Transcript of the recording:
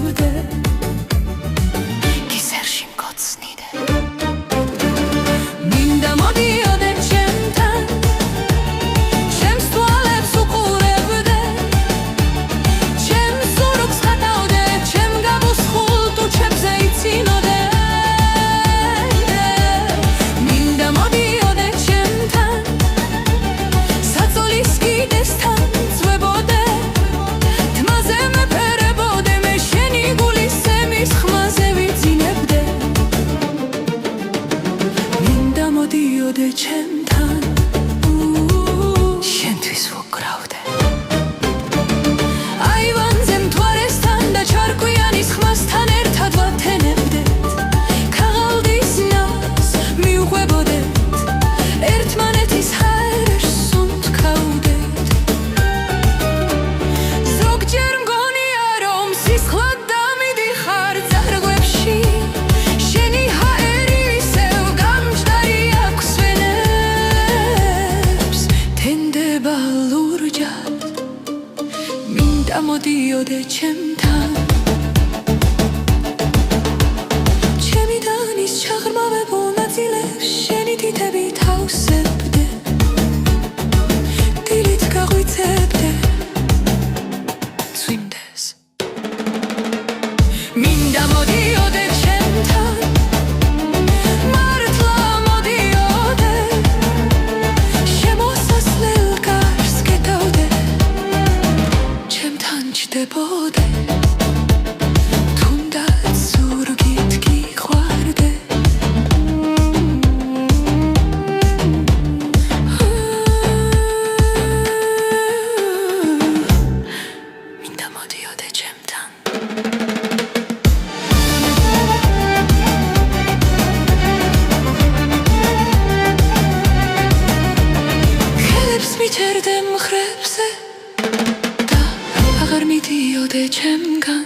ვსწავლდე კისერში მკოცნიდე მინდა მოდიოდე ჩემთან ჩემს თვალებს უყურებდე ჩემს ზურგს ხატავდე ჩემ გაბოს ხულტუ ჩემზე იცინოდე მინდა მოდიოდე ჩემთან საწოლის კიდესთან ძვებოდე თმაზე მეფერებოდე მე შენი გულის სემის ხმაზე ვიძინებდე მინდა მოდიოდე ჩემთან შენთვის ვუკრავდე აივანზე მთვარესთან და ჩარკვიანის ხმასთან ერთად ვათენებდეთ ქაღალდის ნავს მივყვებოდეთ ერთმანეთის ჰაერს უსუნთქავდეთ ზოგჯერ მგონია რომ სისხლად დამიდიხარ ძარღვებში შენი ჰაერი ისევ გამჯდარი აქვს ვენებს თენდება ლურჯად მინდა მოდიოდე ჩემთან ჩემი დანის ჩაღრმავებულ ნაწილებს შენი თითები თავსებდე დილით გაღვიძებდე წვიმდეს მინდა მოდიოდე ჩემთან მართლა მოდიოდე შემოსასვლელ კარს გეტავდე ჩემთან ჯდებოდე თუნდაც ზურგით გიყვარდე მინდა მოდიოდე ჩემთან ხელებს მიჩერდე მხრებზე და აღარ მიდიოდე ჩემგან